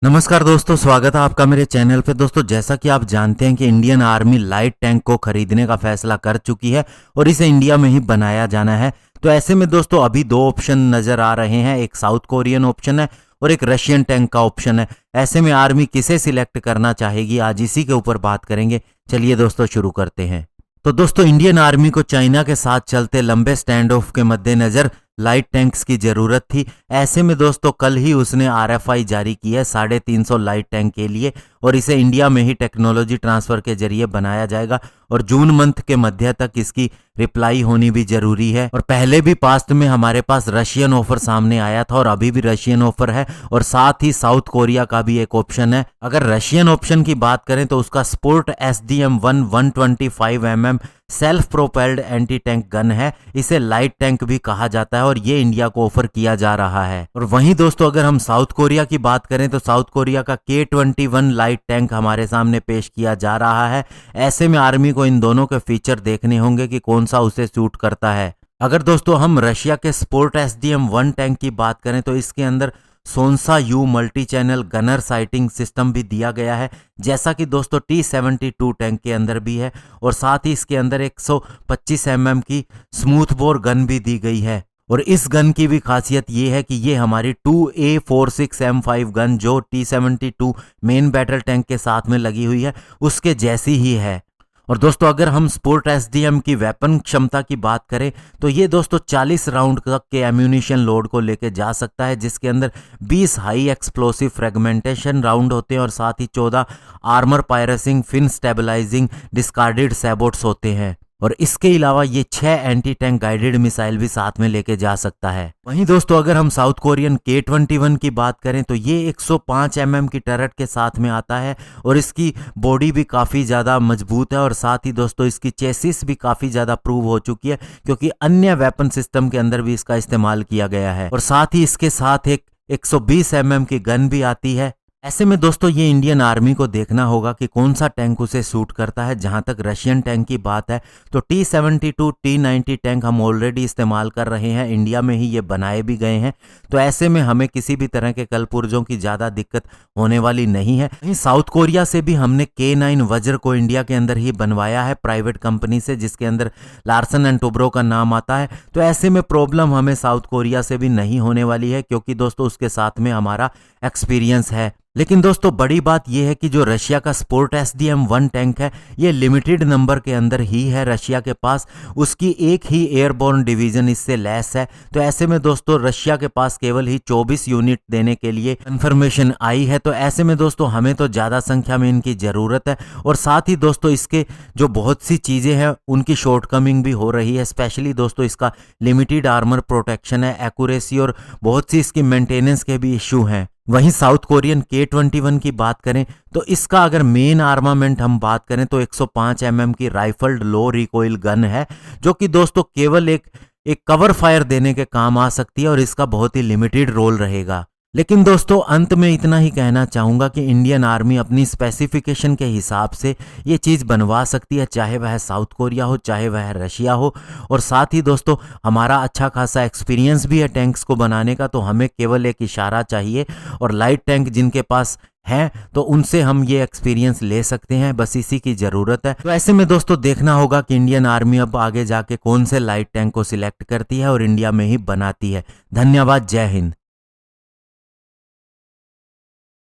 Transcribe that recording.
नमस्कार दोस्तों, स्वागत है आपका मेरे चैनल पे। दोस्तों, जैसा कि आप जानते हैं कि इंडियन आर्मी लाइट टैंक को खरीदने का फैसला कर चुकी है और इसे इंडिया में ही बनाया जाना है। तो ऐसे में दोस्तों अभी दो ऑप्शन नज़र आ रहे हैं, एक साउथ कोरियन ऑप्शन है और एक रशियन टैंक का ऑप्शन है। ऐसे में आर्मी किसे सिलेक्ट करना चाहेगी, आज इसी के ऊपर बात करेंगे। चलिए दोस्तों शुरू करते हैं। तो दोस्तों, इंडियन आर्मी को चाइना के साथ चलते लंबे स्टैंड ऑफ के मद्देनजर लाइट टैंक्स की जरूरत थी। ऐसे में दोस्तों कल ही उसने आरएफआई जारी की है 350 लाइट टैंक के लिए और इसे इंडिया में ही टेक्नोलॉजी ट्रांसफर के जरिए बनाया जाएगा और जून मंथ के मध्य तक इसकी रिप्लाई होनी भी जरूरी है। और पहले भी पास्ट में हमारे पास रशियन ऑफर सामने आया था और अभी भी रशियन ऑफर है और साथ ही साउथ कोरिया का भी एक ऑप्शन है। अगर रशियन ऑप्शन की बात करें तो उसका sport SDM-1 125 mm self propelled anti tank gun है। इसे लाइट टैंक भी कहा जाता है और ये इंडिया को ऑफर किया जा रहा है। और वहीं दोस्तों अगर हम साउथ कोरिया की बात करें तो साउथ कोरिया का K-21 लाइट टैंक हमारे सामने पेश किया जा रहा है। ऐसे में आर्मी को इन दोनों के फीचर देखने होंगे कि कौन सा उसे सूट करता है। अगर दोस्तों हम रशिया के स्पोर्ट SDM-1 टैंक की बात करें तो इसके अंदर सोनसा यू multi channel gunner sighting system भी दिया गया है, जैसा कि दोस्तों T-72 टैंक के अंदर भी है। और साथ ही इसके अंदर 125 mm की स्मूथ बोर गन भी दी गई है। और इस गन की भी खासियत ये है कि ये हमारी 2A46M5 गन जो T-72 मेन बैटल टैंक के साथ में लगी हुई है उसके जैसी ही है। और दोस्तों अगर हम स्पोर्ट SDM की वेपन क्षमता की बात करें तो ये दोस्तों 40 राउंड तक के एम्यूनिशन लोड को लेके जा सकता है, जिसके अंदर 20 हाई एक्सप्लोसिव फ्रेगमेंटेशन राउंड होते हैं और साथ ही 14 आर्मर पायरसिंग फिन स्टेबलाइजिंग डिस्कार्डेड सैबोट्स होते हैं। और इसके अलावा ये 6 एंटी टैंक गाइडेड मिसाइल भी साथ में लेके जा सकता है। वहीं दोस्तों अगर हम साउथ कोरियन K-21 की बात करें तो ये 105 mm की टरट के साथ में आता है और इसकी बॉडी भी काफ़ी ज़्यादा मजबूत है और साथ ही दोस्तों इसकी चेसिस भी काफ़ी ज़्यादा प्रूव हो चुकी है क्योंकि अन्य वेपन सिस्टम के अंदर भी इसका इस्तेमाल किया गया है। और साथ ही इसके साथ एक 120 mm की गन भी आती है। ऐसे में दोस्तों ये इंडियन आर्मी को देखना होगा कि कौन सा टैंक उसे सूट करता है। जहां तक रशियन टैंक की बात है तो T-72 T-90 टैंक हम ऑलरेडी इस्तेमाल कर रहे हैं, इंडिया में ही ये बनाए भी गए हैं। तो ऐसे में हमें किसी भी तरह के कलपुर्जों की ज़्यादा दिक्कत होने वाली नहीं है। वहीं साउथ कोरिया से भी हमने K9 वज्र को इंडिया के अंदर ही बनवाया है प्राइवेट कंपनी से, जिसके अंदर लार्सन एंड टुब्रो का नाम आता है। तो ऐसे में प्रॉब्लम हमें साउथ कोरिया से भी नहीं होने वाली है क्योंकि दोस्तों उसके साथ में हमारा एक्सपीरियंस है। लेकिन दोस्तों बड़ी बात यह है कि जो रशिया का स्पोर्ट SDM-1 टैंक है ये लिमिटेड नंबर के अंदर ही है रशिया के पास, उसकी एक ही एयरबोर्न डिवीजन इससे लेस है। तो ऐसे में दोस्तों रशिया के पास केवल ही 24 यूनिट देने के लिए कंफर्मेशन आई है। तो ऐसे में दोस्तों हमें तो ज़्यादा संख्या में इनकी ज़रूरत है और साथ ही दोस्तों इसके जो बहुत सी चीज़ें हैं उनकी शॉर्टकमिंग भी हो रही है। स्पेशली दोस्तों इसका लिमिटेड आर्मर प्रोटेक्शन है, एक्यूरेसी और बहुत सी इसकी मेंटेनेंस के भी इशू हैं। वहीं साउथ कोरियन K-21 की बात करें तो इसका अगर मेन आर्मामेंट हम बात करें तो 105 mm की राइफल्ड लो रिकॉइल गन है, जो कि दोस्तों केवल एक कवर फायर देने के काम आ सकती है और इसका बहुत ही लिमिटेड रोल रहेगा। लेकिन दोस्तों अंत में इतना ही कहना चाहूँगा कि इंडियन आर्मी अपनी स्पेसिफिकेशन के हिसाब से ये चीज़ बनवा सकती है, चाहे वह साउथ कोरिया हो चाहे वह रशिया हो। और साथ ही दोस्तों हमारा अच्छा खासा एक्सपीरियंस भी है टैंक्स को बनाने का, तो हमें केवल एक इशारा चाहिए और लाइट टैंक जिनके पास हैं तो उनसे हम ये एक्सपीरियंस ले सकते हैं, बस इसी की ज़रूरत है। तो ऐसे में दोस्तों देखना होगा कि इंडियन आर्मी अब आगे जाके कौन से लाइट टैंक को सिलेक्ट करती है और इंडिया में ही बनाती है। धन्यवाद, जय हिंद।